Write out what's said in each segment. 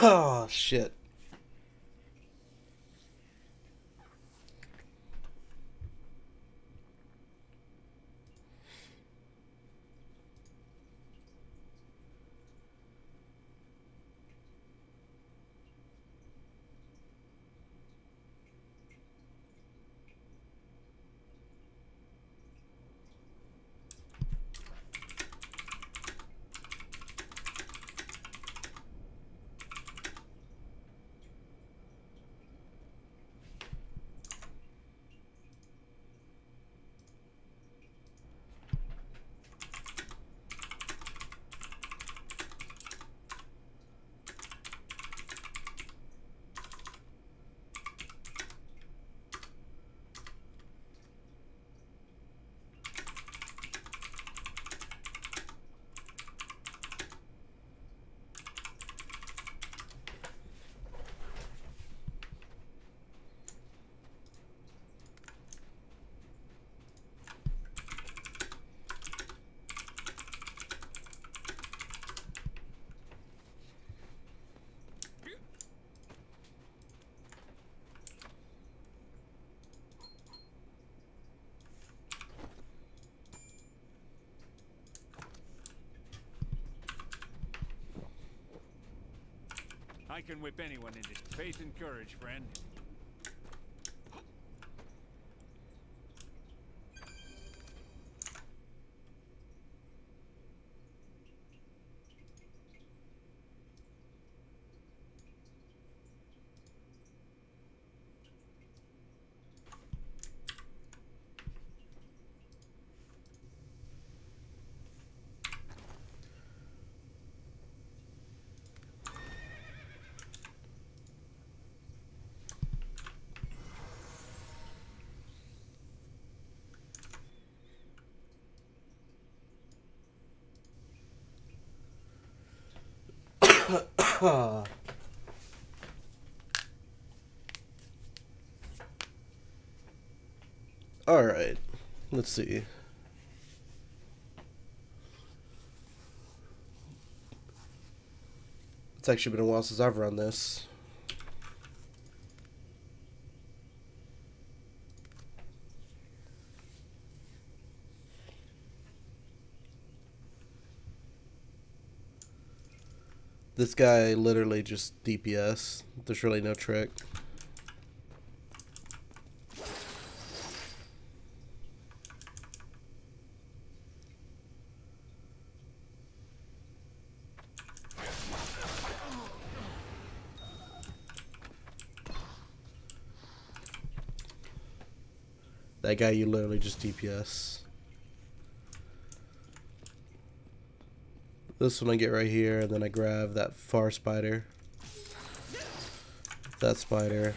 Oh, shit. I can whip anyone into faith and courage, friend. Alright, let's see. It's actually been a while since I've run this. This guy literally just DPS. There's really no trick. That guy, you literally just DPS. This one I get right here, and then I grab that far spider. That spider.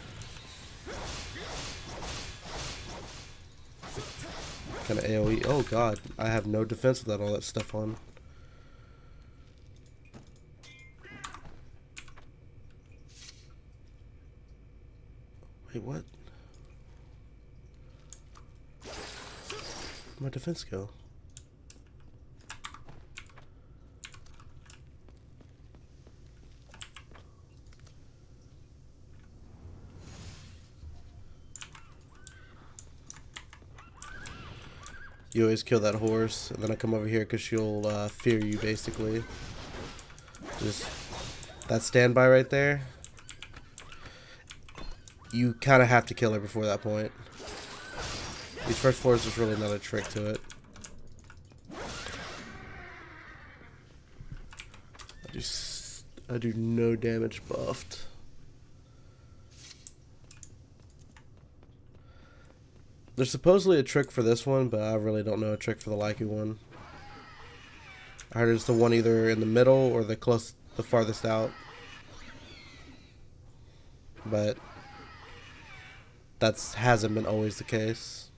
Kind of AoE. Oh god, I have no defense without all that stuff on. Wait, what? Where'd my defense go? You always kill that horse, and then I come over here because she'll fear you, basically. Just that standby right there. You kind of have to kill her before that point. These first floors, there's really not a trick to it. I do no damage buffed. There's supposedly a trick for this one, but I really don't know a trick for the Lyku one. I heard it's the one either in the middle or the farthest out. But that hasn't been always the case.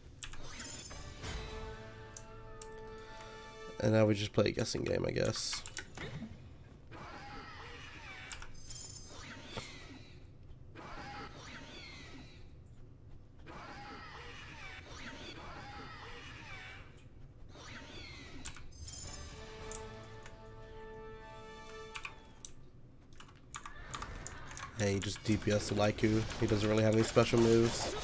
And now we just play a guessing game, I guess. And you just DPS the Laiku. He doesn't really have any special moves.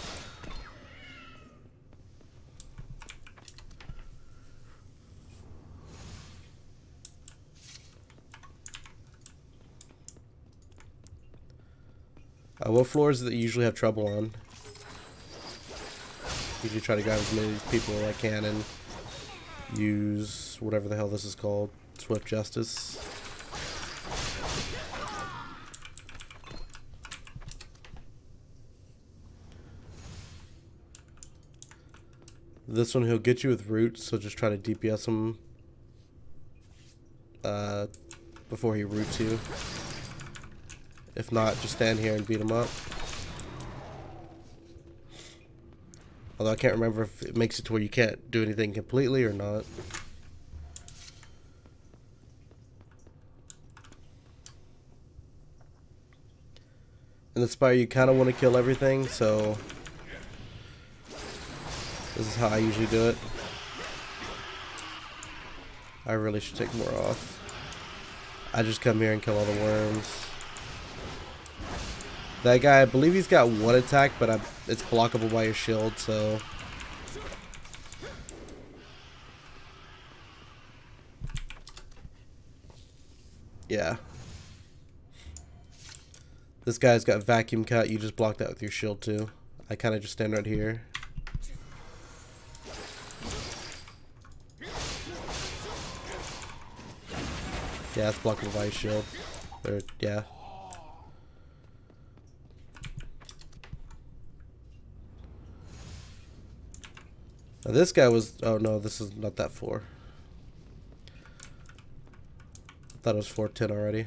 What floors that you usually have trouble on? Usually try to grab as many people as I can and use whatever the hell this is called. Swift Justice. This one he'll get you with roots, so just try to DPS him before he roots you. If not, just stand here and beat him up. Although I can't remember if it makes it to where you can't do anything completely or not. In the Spire, you kind of want to kill everything, so this is how I usually do it. I really should take more off. I just come here and kill all the worms. That guy, I believe he's got one attack, but it's blockable by your shield, so... yeah. This guy's got vacuum cut, you just block that with your shield too. I kind of just stand right here. Yeah, it's blockable by your shield. Or, yeah. Now this guy was... oh no, this is not that 4. I thought it was 410 already.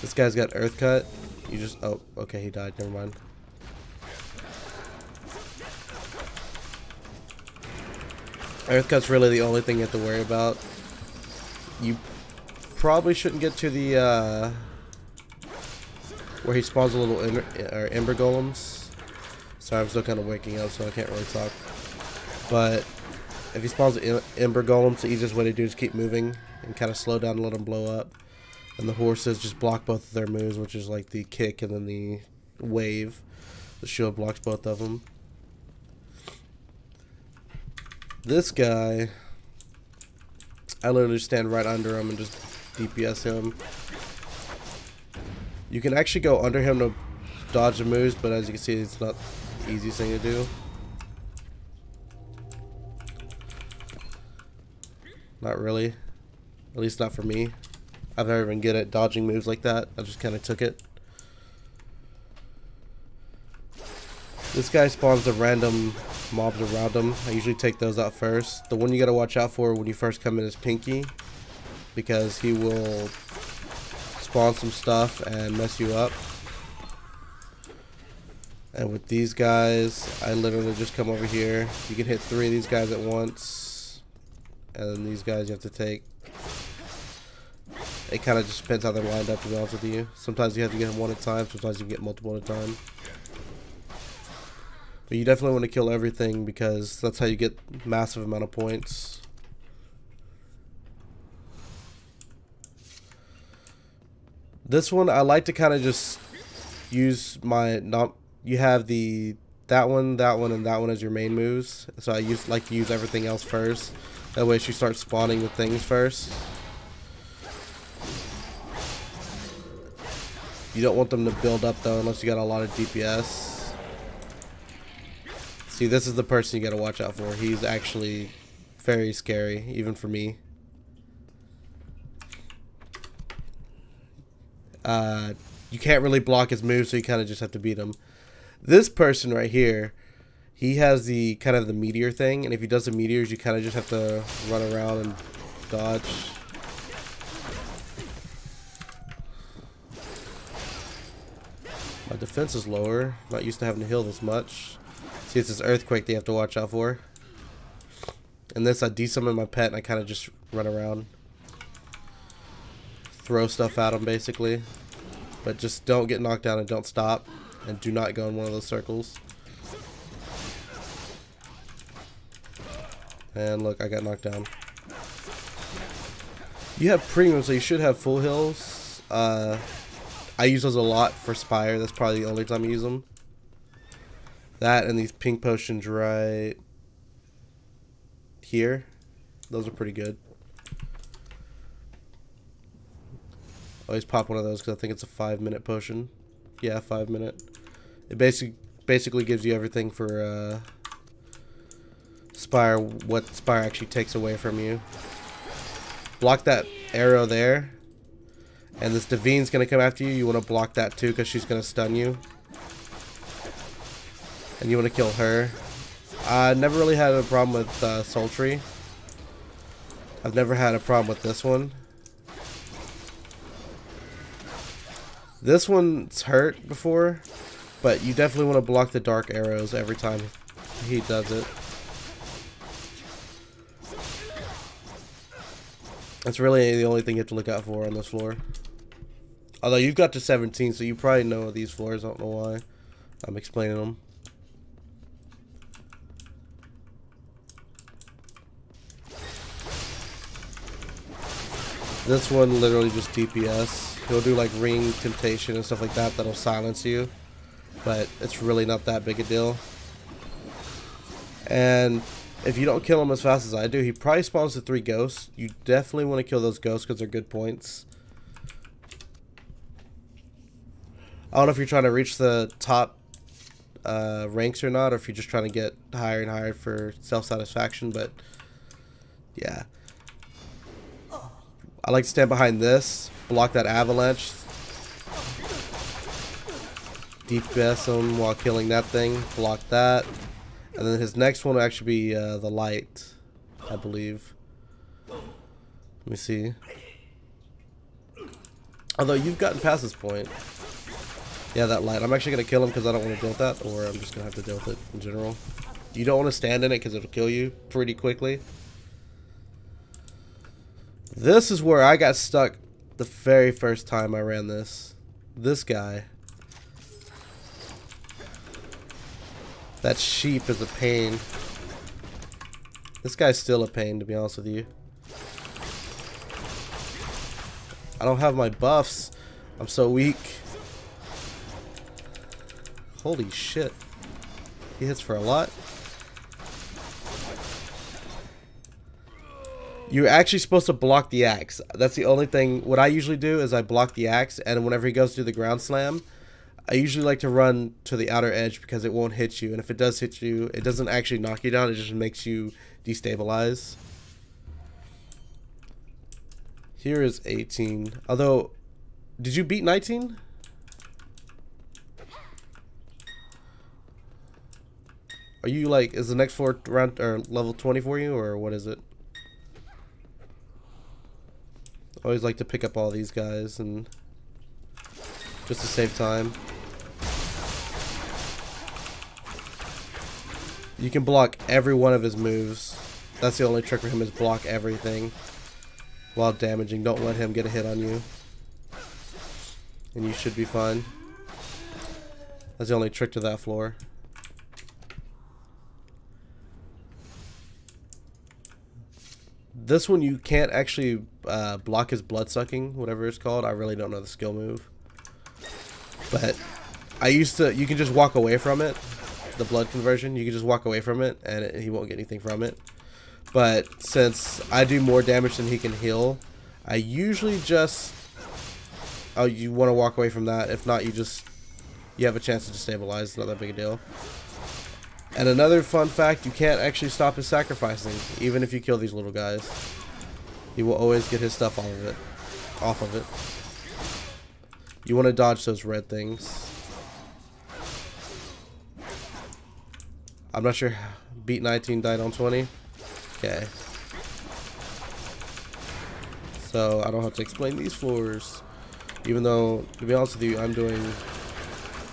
This guy's got Earth Cut. You just... oh, okay, he died. Never mind. Earth Cut's really the only thing you have to worry about. You probably shouldn't get to the... where he spawns a little Ember Golems. Sorry, I'm still kind of waking up, so I can't really talk. But if he spawns Ember Golems, the easiest way to do is keep moving and kind of slow down and let them blow up. And the horses just block both of their moves, which is like the kick and then the wave. The shield blocks both of them. This guy, I literally stand right under him and just DPS him. You can actually go under him to dodge the moves, but as you can see, it's not the easiest thing to do. Not really. At least not for me. I've never been good at dodging moves like that. I just kind of took it. This guy spawns the random mobs around him. I usually take those out first. The one you gotta watch out for when you first come in is Pinky, because he will spawn some stuff and mess you up. And with these guys, I literally just come over here. You can hit 3 of these guys at once, and then these guys you have to take. It kind of just depends how they're lined up, to be honest with you. Sometimes you have to get them one at a time, sometimes you can get multiple at a time. But you definitely want to kill everything, because that's how you get massive amount of points. This one, I like to kind of just use my... you have that one, and that one as your main moves. So I like to use everything else first. That way she starts spawning the things first. You don't want them to build up though unless you got a lot of DPS. See, this is the person you gotta watch out for. He's actually very scary, even for me. You can't really block his moves, so you kind of just have to beat him. This person right here, he has the kind of the meteor thing, and if he does the meteors, you kind of just have to run around and dodge. My defense is lower. Not used to having to heal this much. See, it's this earthquake that you have to watch out for. And this, I desummon my pet and I kind of just run around. Throw stuff at him, basically. But just don't get knocked down and don't stop. And do not go in one of those circles. And look, I got knocked down. You have premium, so you should have full heals. I use those a lot for spire. That's probably the only time I use them. That and these pink potions right here. Those are pretty good. Always pop one of those because I think it's a 5-minute potion. Yeah, 5-minute. It basically gives you everything for spire. What spire actually takes away from you. Block that arrow there. And this Divine's going to come after you. You want to block that too because she's going to stun you. And you want to kill her. I never really had a problem with Sultry. I've never had a problem with this one. This one's hurt before, but you definitely want to block the dark arrows every time he does it. That's really the only thing you have to look out for on this floor. Although you've got to 17, so you probably know these floors. I don't know why I'm explaining them. This one literally just DPS. He'll do like ring temptation and stuff like that that'll silence you, but it's really not that big a deal. And if you don't kill him as fast as I do, he probably spawns the 3 ghosts. You definitely want to kill those ghosts because they're good points. I don't know if you're trying to reach the top ranks or not, or if you're just trying to get higher and higher for self-satisfaction, but yeah. I like to stand behind this, block that avalanche, DPS him while killing that thing, block that, and then his next one will actually be the light, I believe. Let me see. Although you've gotten past this point. Yeah, that light. I'm actually going to kill him because I don't want to deal with that, or I'm just going to have to deal with it in general. You don't want to stand in it because it'll kill you pretty quickly. This is where I got stuck the very first time I ran this. This guy. That sheep is a pain. This guy's still a pain, to be honest with you. I don't have my buffs. I'm so weak. Holy shit. He hits for a lot. You're actually supposed to block the axe. That's the only thing. What I usually do is I block the axe, and whenever he goes through the ground slam, I usually like to run to the outer edge because it won't hit you. And if it does hit you, it doesn't actually knock you down. It just makes you destabilize. Here is 18. Although, did you beat 19? Are you like, is the next floor around or level 20 for you, or what is it? I always like to pick up all these guys and just to save time. You can block every one of his moves. That's the only trick for him, is block everything while damaging. Don't let him get a hit on you, and you should be fine. That's the only trick to that floor. This one you can't actually block his blood sucking, whatever it's called. I really don't know the skill move, but I used to. You can just walk away from it. The blood conversion, you can just walk away from it, and he won't get anything from it. But since I do more damage than he can heal, I usually just. Oh, you want to walk away from that. If not, you have a chance to destabilize. It's not that big a deal. And another fun fact, you can't actually stop his sacrificing, even if you kill these little guys. He will always get his stuff off of it. You want to dodge those red things. I'm not sure. Beat 19, died on 20. Okay. So I don't have to explain these floors. Even though, to be honest with you, I'm doing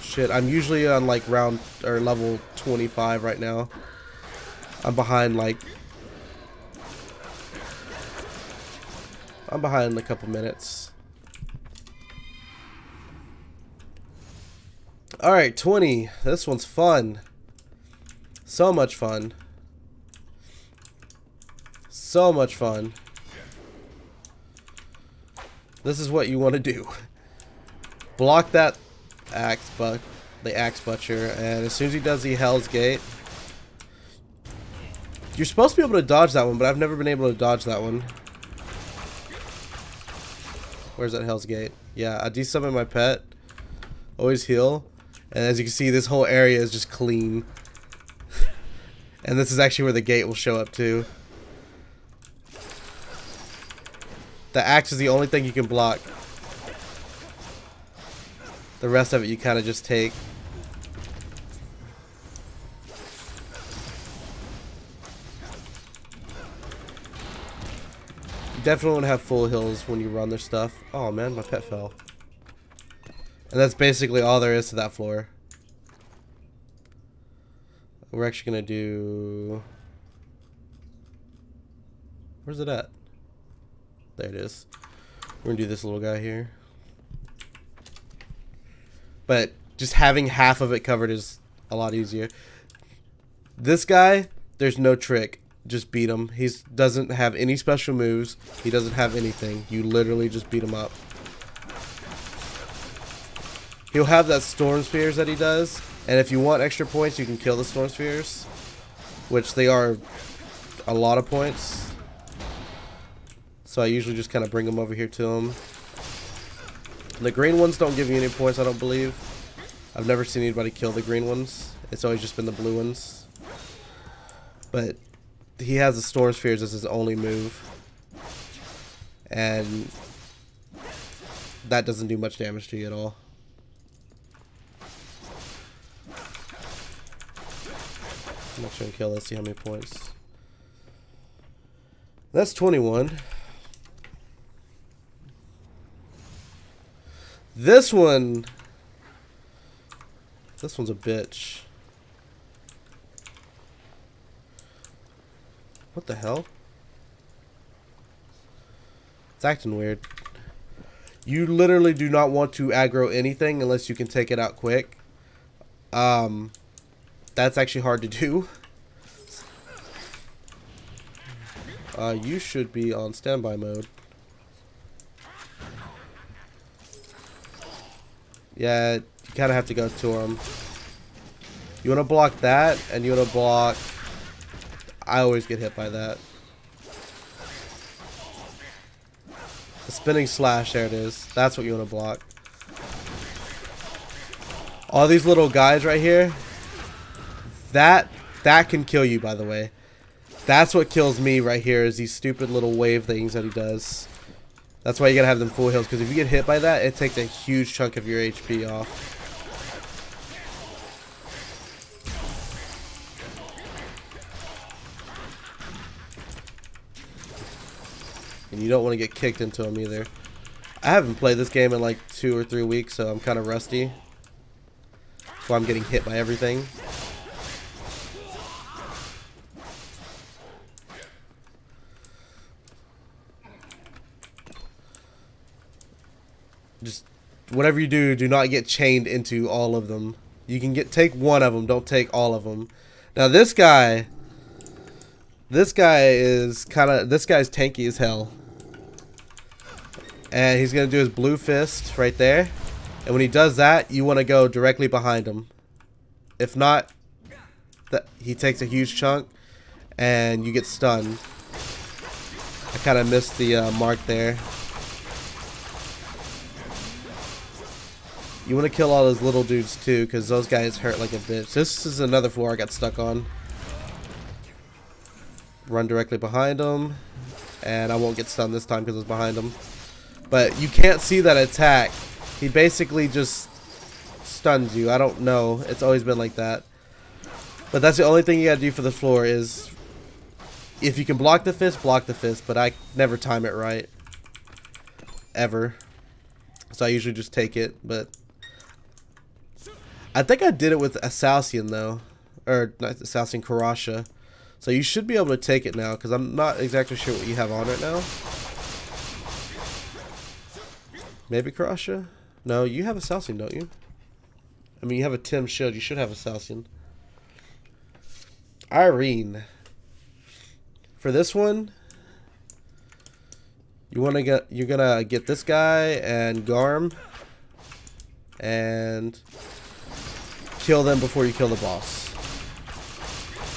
shit. I'm usually on like round or level 25 right now. I'm behind a couple minutes. Alright, 20. This one's fun. So much fun. So much fun. This is what you want to do. block that the axe butcher, and as soon as he does the Hell's Gate, you're supposed to be able to dodge that one, but I've never been able to dodge that one. Where's that Hell's Gate? Yeah, I desummon my pet. Always heal. And as you can see, this whole area is just clean. And this is actually where the gate will show up too. The axe is the only thing you can block. The rest of it you kind of just take. You definitely want to have full heals when you run their stuff. Oh man, my pet fell. And that's basically all there is to that floor. We're actually going to do... Where's it at? There it is. We're going to do this little guy here. But just having half of it covered is a lot easier. This guy, there's no trick. Just beat him. He doesn't have any special moves. He doesn't have anything. You literally just beat him up. He'll have that Storm Spheres that he does, and if you want extra points, you can kill the Storm Spheres, which they are a lot of points. So I usually just kind of bring them over here to him. The green ones don't give you any points, I don't believe. I've never seen anybody kill the green ones. It's always just been the blue ones. But he has the Storm Spheres as his only move, and that doesn't do much damage to you at all. I'm not trying to kill. Let's see how many points. That's 21. This one's a bitch. What the hell? It's acting weird. You literally do not want to aggro anything unless you can take it out quick. That's actually hard to do. You should be on standby mode. Yeah, you kind of have to go to him. You want to block that, and you want to block... I always get hit by that. The spinning slash, there it is. That's what you want to block. All these little guys right here, that can kill you, by the way. That's what kills me right here, is these stupid little wave things that he does. That's why you gotta have them full heals, because if you get hit by that, it takes a huge chunk of your HP off. And you don't want to get kicked into them either. I haven't played this game in like 2 or 3 weeks, so I'm kind of rusty. That's why I'm getting hit by everything. Just whatever you do, do not get chained into all of them. You can take one of them, don't take all of them. Now this guy is tanky as hell. And he's going to do his blue fist right there. And when he does that, you want to go directly behind him. If not, he takes a huge chunk and you get stunned. I kind of missed the mark there. You want to kill all those little dudes too, because those guys hurt like a bitch. This is another floor I got stuck on. Run directly behind him. And I won't get stunned this time because it's behind him. But you can't see that attack. He basically just stuns you. I don't know. It's always been like that. But that's the only thing you gotta do for the floor is... if you can block the fist, but I never time it right. Ever. So I usually just take it, but... I think I did it with Assassin though. Or, not Assassin, Karasha. So you should be able to take it now, because I'm not exactly sure what you have on right now. Maybe Karasha? No, you have Assassin, don't you? I mean, you have a Tim shield. You should have Assassin. Irene. For this one, you're gonna get this guy and Garm. and kill them before you kill the boss.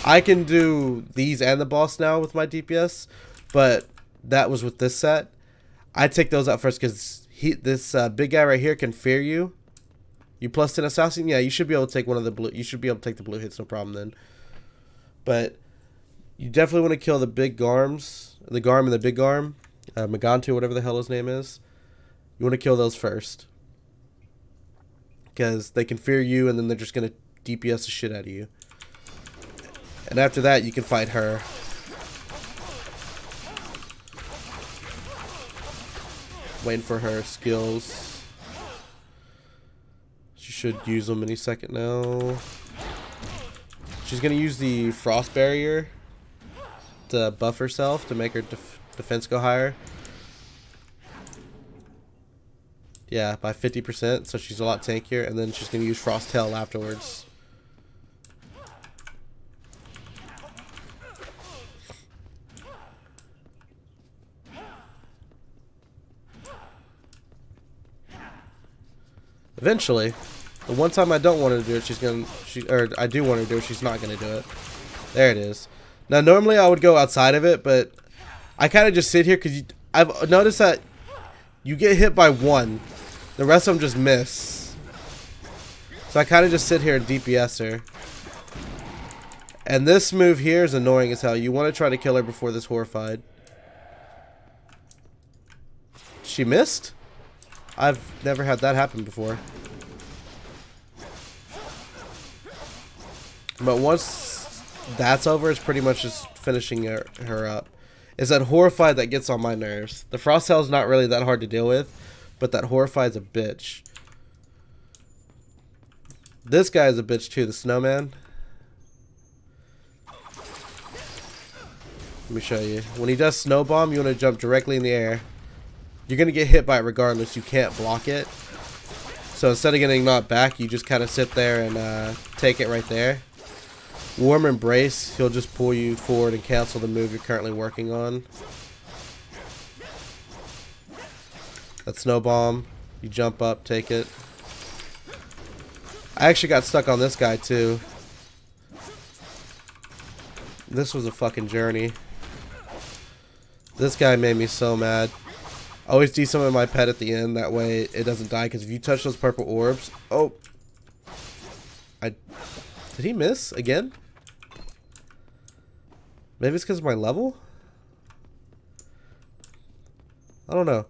I can do these and the boss now with my DPS, but that was with this set. I take those out first because this big guy right here can fear you. You plus 10 assassin, yeah, you should be able to take one of the blue. You should be able to take the blue hits, no problem then. But you definitely want to kill the big garms, the garm and the big garm, Magantu, whatever the hell his name is. You want to kill those first because they can fear you, and then they're just gonna DPS the shit out of you. And after that, you can fight her. Waiting for her skills. She should use them any second now. She's going to use the frost barrier to buff herself to make her defense go higher. Yeah, by 50%, so she's a lot tankier. And then she's going to use frost tail afterwards. Eventually, the one time I don't want her to do it, or I do want her to do it, she's not going to do it. There it is. Now, normally I would go outside of it, but I kind of just sit here because I've noticed that you get hit by one, the rest of them just miss. So I kind of just sit here and DPS her. And this move here is annoying as hell. You want to try to kill her before this horrified. She missed? I've never had that happen before. But once that's over, it's pretty much just finishing her up. It's that horrified that gets on my nerves. The frost tail is not really that hard to deal with, but that horrified's a bitch. This guy is a bitch too, the snowman. Let me show you. When he does snow bomb, you want to jump directly in the air. You're going to get hit by it regardless. You can't block it. So instead of getting knocked back, you just kind of sit there and take it right there. Warm Embrace, he'll just pull you forward and cancel the move you're currently working on. That Snow Bomb, you jump up, take it. I actually got stuck on this guy too. This was a fucking journey. This guy made me so mad. Always desummon my pet at the end, that way it doesn't die, because if you touch those purple orbs... Oh! Did he miss again? Maybe it's because of my level? I don't know.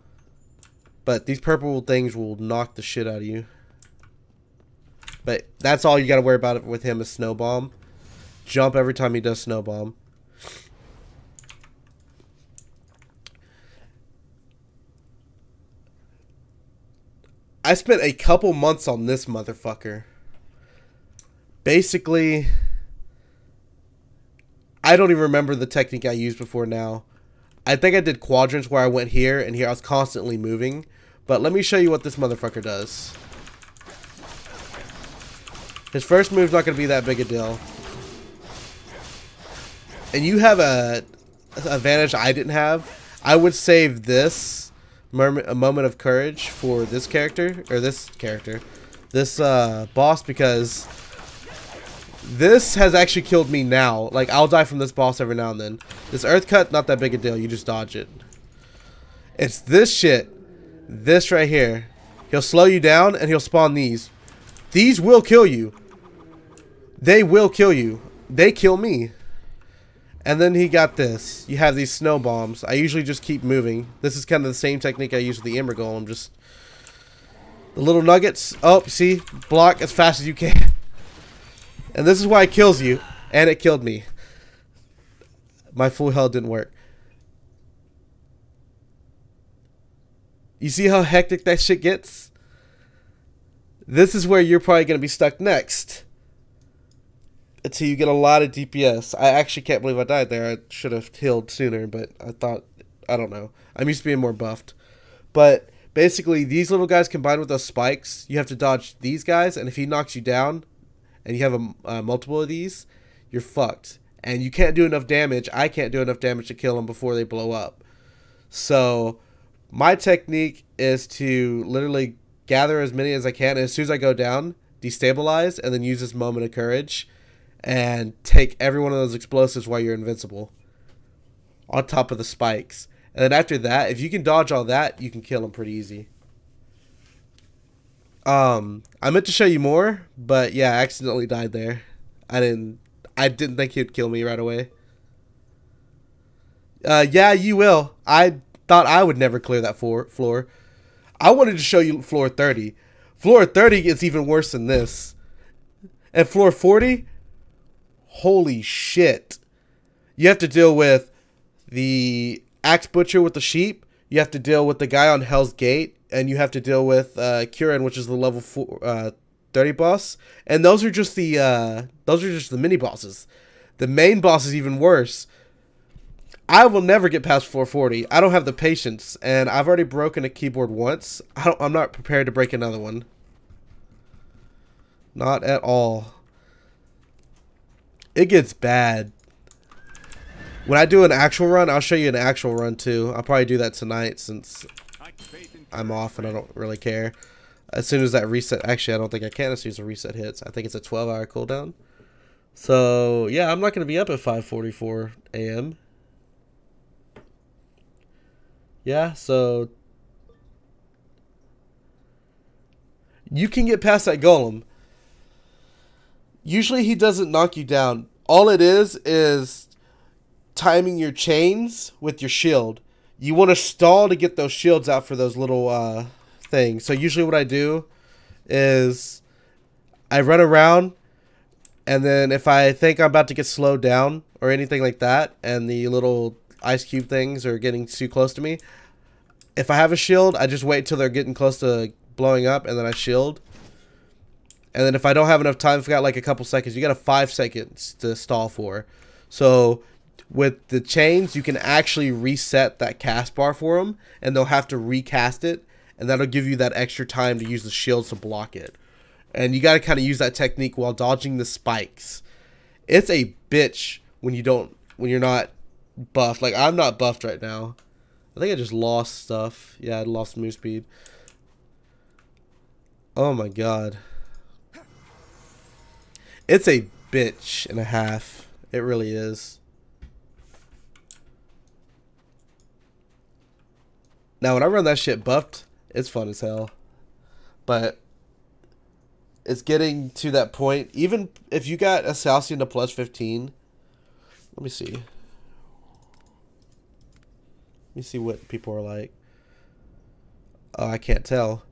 But these purple things will knock the shit out of you. But that's all you gotta worry about with him is Snow Bomb. Jump every time he does Snow Bomb. I spent a couple months on this motherfucker. Basically, I don't even remember the technique I used before now. I think I did quadrants where I went here and here. I was constantly moving. But let me show you what this motherfucker does. His first move's not going to be that big a deal. And you have a advantage I didn't have. I would save this a moment of courage for this character, this boss, because this has actually killed me now. Like, I'll die from this boss every now and then. This earth cut, not that big a deal, you just dodge it. It's this shit, this right here. He'll slow you down and he'll spawn these. These will kill you. They will kill you. They kill me. And then he got this. You have these snow bombs. I usually just keep moving. This is kind of the same technique I use with the Ember Golem. Just the little nuggets. Oh, see? Block as fast as you can. And this is why it kills you. And it killed me. My full health didn't work. You see how hectic that shit gets? This is where you're probably going to be stuck next. Until you get a lot of DPS. I actually can't believe I died there. I should have healed sooner, but I thought, I don't know. I'm used to being more buffed. But basically, these little guys combined with those spikes, you have to dodge these guys, and if he knocks you down, and you have a multiple of these, you're fucked. And you can't do enough damage. I can't do enough damage to kill them before they blow up. So, my technique is to literally gather as many as I can. And as soon as I go down, destabilize, and then use this moment of courage and take every one of those explosives while you're invincible on top of the spikes. And then after that, if you can dodge all that, you can kill him pretty easy. I meant to show you more, but yeah, I accidentally died there. I didn't think he'd kill me right away. Yeah, you will. I thought I would never clear that floor. I wanted to show you floor 30. Floor 30 is even worse than this. And floor 40, holy shit. You have to deal with the axe butcher with the sheep. You have to deal with the guy on Hell's Gate. And you have to deal with Kieran, which is the level 30 boss. And those are just the mini bosses. The main boss is even worse. I will never get past 440. I don't have the patience, and I've already broken a keyboard once. I'm not prepared to break another one. Not at all. It gets bad. When I do an actual run, I'll show you an actual run too. I'll probably do that tonight since I'm off and I don't really care. As soon as that reset, actually I don't think I can as soon as the reset hits. I think it's a 12-hour cooldown. So yeah, I'm not going to be up at 5:44 a.m. Yeah, so you can get past that golem. Usually he doesn't knock you down. All it is timing your chains with your shield. You want to stall to get those shields out for those little things. So usually what I do is I run around, and then if I think I'm about to get slowed down or anything like that, and the little ice cube things are getting too close to me, if I have a shield, I just wait until they're getting close to blowing up, and then I shield. And then if I don't have enough time, if I got like a couple seconds, you got 5 seconds to stall for. So with the chains, you can actually reset that cast bar for them, and they'll have to recast it, and that'll give you that extra time to use the shields to block it. And you got to kind of use that technique while dodging the spikes. It's a bitch when you're not buffed. Like, I'm not buffed right now. I think I just lost stuff. Yeah, I lost move speed. Oh my god. It's a bitch and a half. It really is. Now, when I run that shit buffed, it's fun as hell. But it's getting to that point. Even if you got a Salcian to plus 15. Let me see. Let me see what people are like. Oh, I can't tell.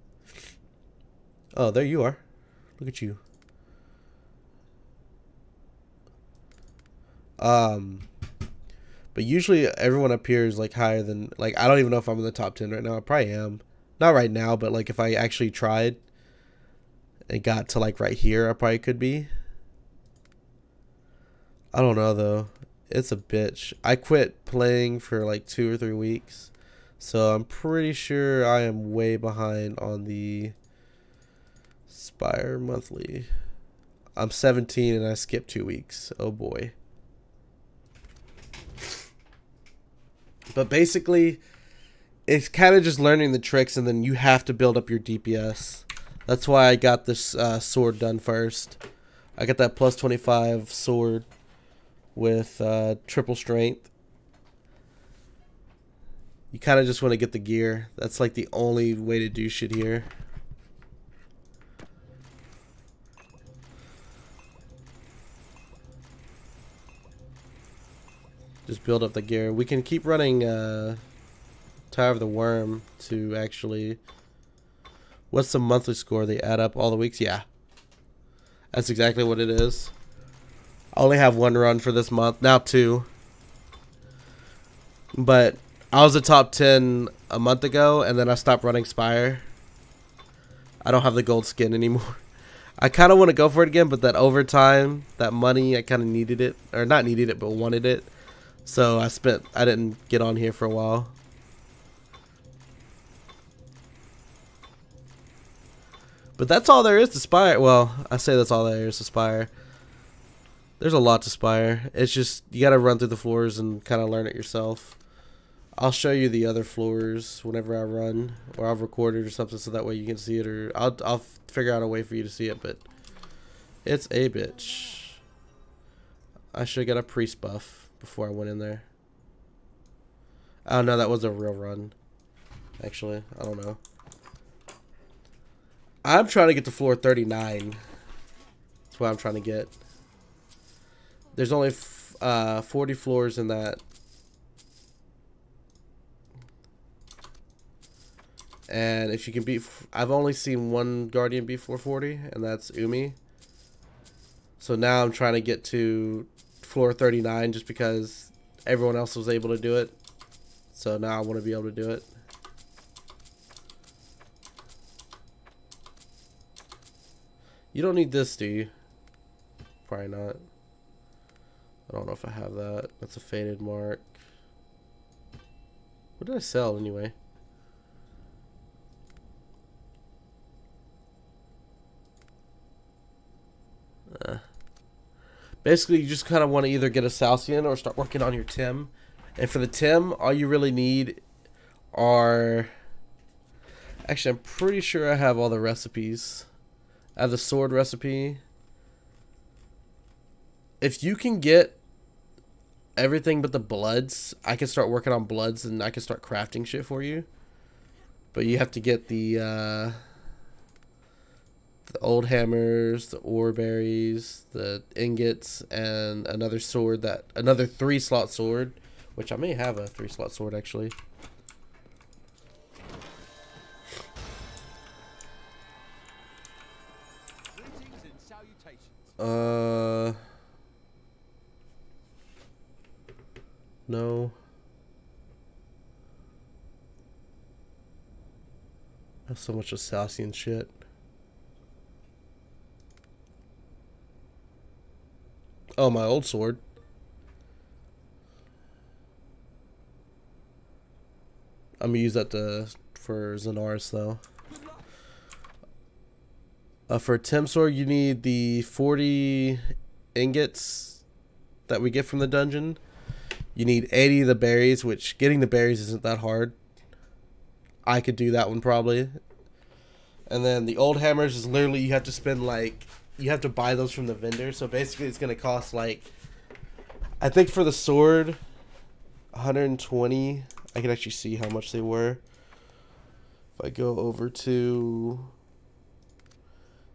Oh, there you are. Look at you. But usually everyone up here is like higher than, like, I don't even know if I'm in the top 10 right now. I probably am. Not right now, but like if I actually tried and got to like right here, I probably could be. I don't know though. It's a bitch. I quit playing for like 2 or 3 weeks. So I'm pretty sure I am way behind on the Spire monthly. I'm 17 and I skipped 2 weeks. Oh boy. But basically, it's kind of just learning the tricks, and then you have to build up your DPS. That's why I got this sword done first. I got that plus 25 sword with triple strength. You kind of just want to get the gear. That's like the only way to do shit here. Just build up the gear. We can keep running Tower of the Worm to actually... What's the monthly score? They add up all the weeks? Yeah. That's exactly what it is. I only have 1 run for this month. Now 2. But I was a top 10 a month ago, and then I stopped running Spire. I don't have the gold skin anymore. I kind of want to go for it again, but that overtime, that money, I kind of needed it. Or not needed it, but wanted it. So I didn't get on here for a while. But that's all there is to Spire. Well, I say that's all there is to Spire. There's a lot to Spire. It's just, you gotta run through the floors and kind of learn it yourself. I'll show you the other floors whenever I run, or I'll record it or something, so that way you can see it, or I'll figure out a way for you to see it. But it's a bitch. I should have got a priest buff before I went in there. Oh no, that was a real run. Actually, I don't know. I'm trying to get to floor 39. That's what I'm trying to get. There's only 40 floors in that. And if you can beat... I've only seen one Guardian beat 440, and that's Umi. So now I'm trying to get to floor 39 just because everyone else was able to do it. So now I want to be able to do it. You don't need this, do you? Probably not. I don't know if I have that. That's a faded mark. What did I sell anyway? Basically, you just kind of want to either get a Salcian or start working on your Tim. And for the Tim, all you really need are... Actually, I'm pretty sure I have all the recipes. I have the sword recipe. If you can get everything but the bloods, I can start working on bloods and I can start crafting shit for you. But you have to get the old hammers, the ore berries, the ingots, and another sword, another 3-slot sword, which I may have a 3-slot sword actually. No. That's so much Assassin shit. Oh, my old sword. I'm gonna use that for Zenaris though. For a Tim sword, you need the 40 ingots that we get from the dungeon. You need 80 of the berries, which getting the berries isn't that hard. I could do that one probably. And then the old hammers is literally you have to spend like, you have to buy those from the vendor. So basically it's going to cost like, I think for the sword, 120. I can actually see how much they were. If I go over to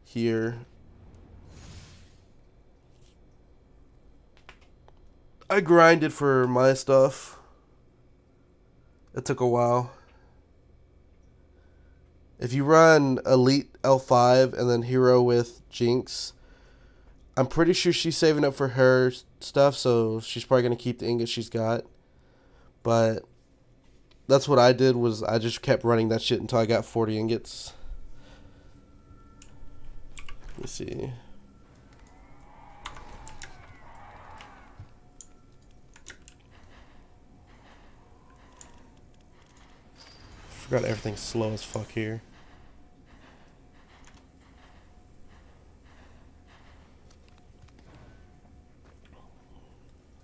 here. I grinded for my stuff. It took a while. If you run Elite L5 and then Hero with Jinx, I'm pretty sure she's saving up for her stuff, so she's probably going to keep the ingots she's got. But that's what I did, was I just kept running that shit until I got 40 ingots. Let me see. Forgot everything's slow as fuck here.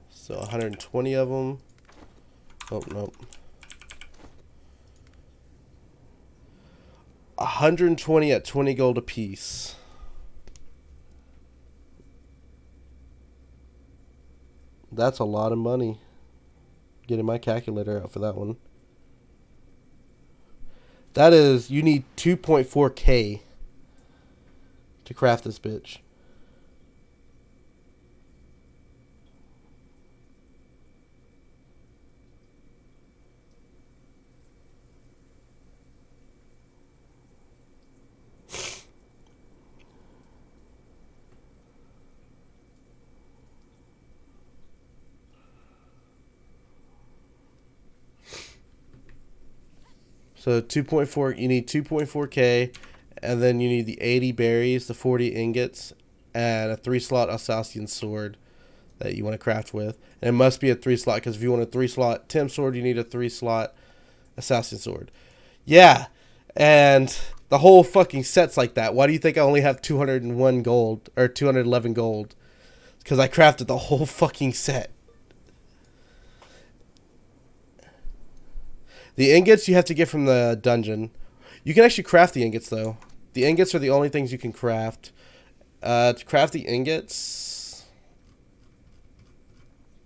So 120 of them. Oh, nope. 120 at 20 gold a piece. That's a lot of money. Getting my calculator out for that one. That is, you need 2.4K to craft this bitch. So 2.4, you need 2.4K, and then you need the 80 berries, the 40 ingots, and a 3-slot Alsatian sword that you want to craft with. And it must be a 3-slot, because if you want a 3-slot Tim sword, you need a 3-slot Assassin sword. Yeah, and the whole fucking set's like that. Why do you think I only have 201 gold, or 211 gold? Because I crafted the whole fucking set. The ingots you have to get from the dungeon. You can actually craft the ingots, though. The ingots are the only things you can craft. To craft the ingots...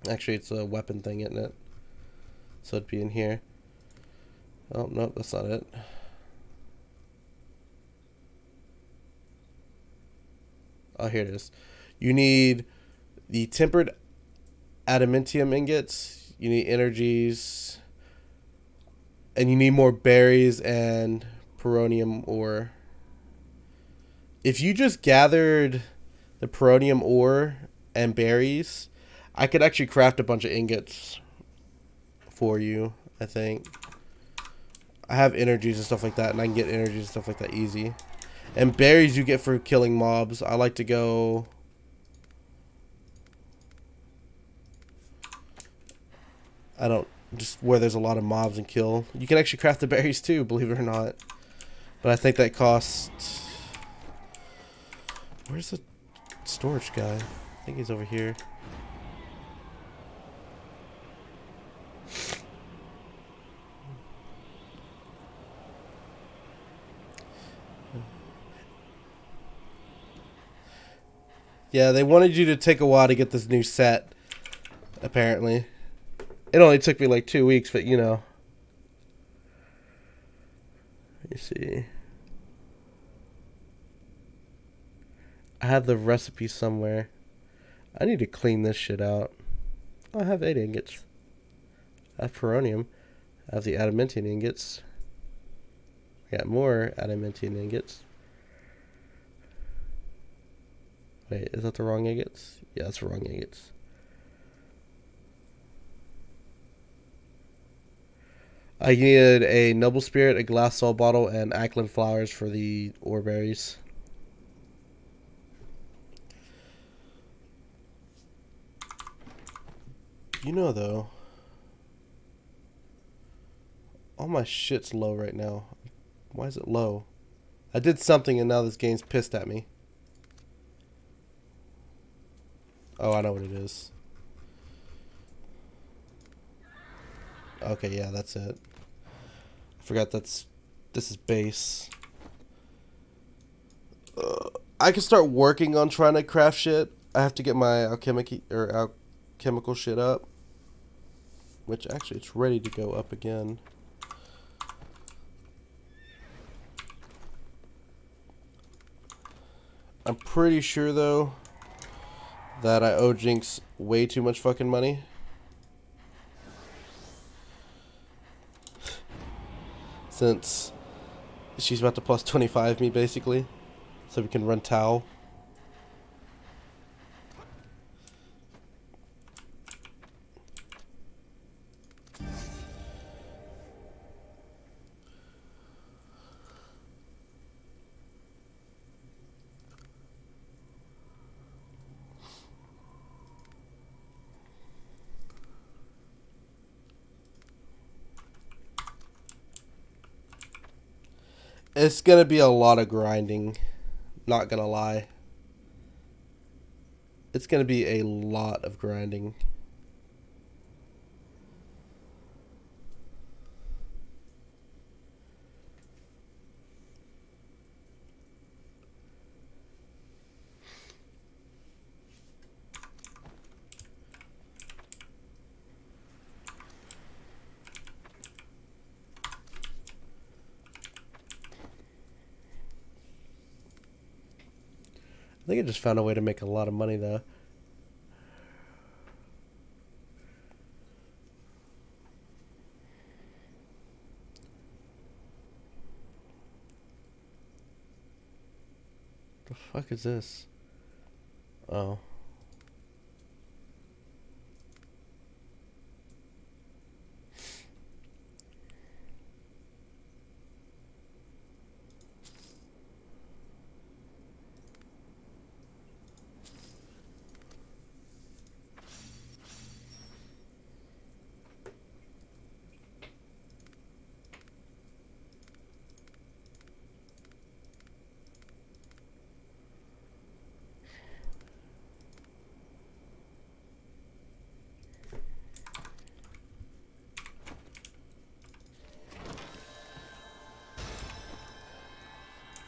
Actually, it's a weapon thing, isn't it? So it'd be in here. Oh, no, that's not it. Oh, here it is. You need the tempered adamantium ingots. You need energies. And you need more berries and peronium ore. If you just gathered the peronium ore and berries, I could actually craft a bunch of ingots for you, I think. I have energies and stuff like that, and I can get energies and stuff like that easy. And berries you get for killing mobs. I like to go... I don't... Just where there's a lot of mobs and kill. You can actually craft the berries too, believe it or not. But I think that costs... Where's the storage guy? I think he's over here. Yeah, they wanted you to take a while to get this new set, apparently. It only took me like 2 weeks, but you know. Let me see. I have the recipe somewhere. I need to clean this shit out. I have 8 ingots. I have peronium. I have the adamantium ingots. I got more adamantium ingots. Wait, is that the wrong ingots? Yeah, that's the wrong ingots. I needed a noble spirit, a glass soul bottle, and ackland flowers for the ore berries. You know, though, all my shit's low right now. Why is it low? I did something and now this game's pissed at me. Oh, I know what it is. Okay, yeah, that's it. I forgot this is base. I can start working on trying to craft shit. I have to get my alchemical shit up. Which actually it's ready to go up again. I'm pretty sure though that I owe Jinx way too much fucking money. Since she's about to plus 25 me basically. So we can run Tau. It's gonna be a lot of grinding, not gonna lie. It's gonna be a lot of grinding. I think I just found a way to make a lot of money though. The fuck is this? Oh.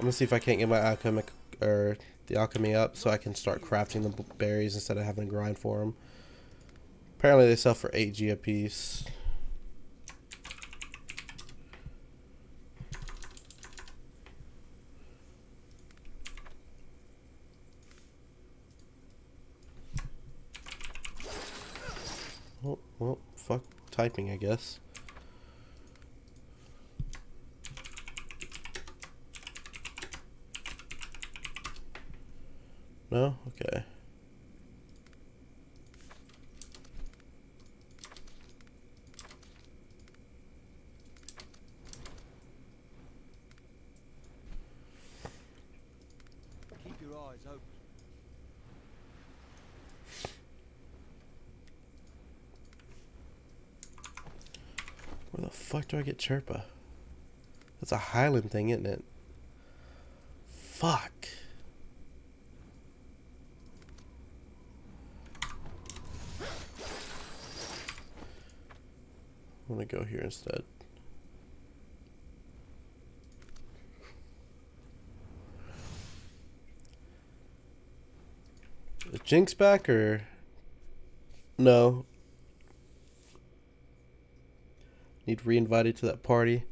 gonna see if I can't get my alchemic or the alchemy up so I can start crafting the berries instead of having to grind for them. Apparently they sell for 8G a piece. Oh, well, fuck typing, I guess. No? Okay. Keep your eyes open. Where the fuck do I get Chirpa? That's a Highland thing, isn't it? Fuck. I'm gonna go here instead. Is Jinx back or no? Need re-invited to that party.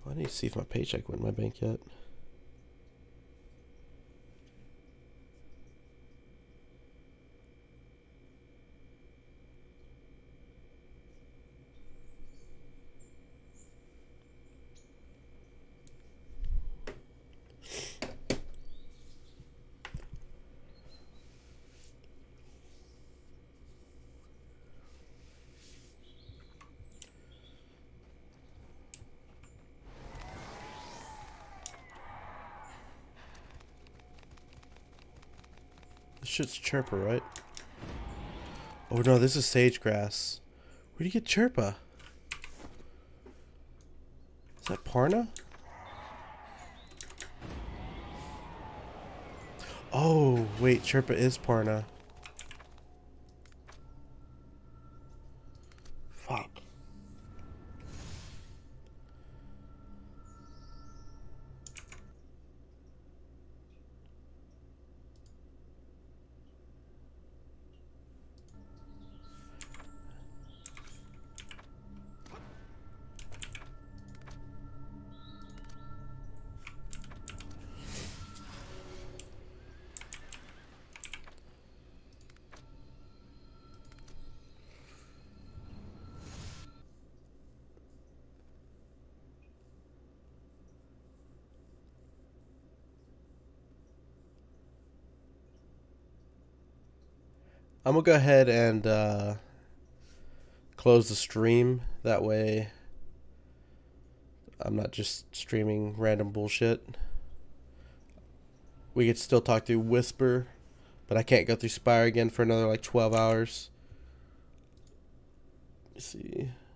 I need to see if my paycheck went in my bank yet. This shit's Chirpa, right? Oh no, this is sage grass. Where do you get Chirpa? Is that Parna? Oh, wait, Chirpa is Parna. Fuck. I'm gonna go ahead and close the stream. That way I'm not just streaming random bullshit. We could still talk through Whisper, but I can't go through Spire again for another like 12 hours. Let's see.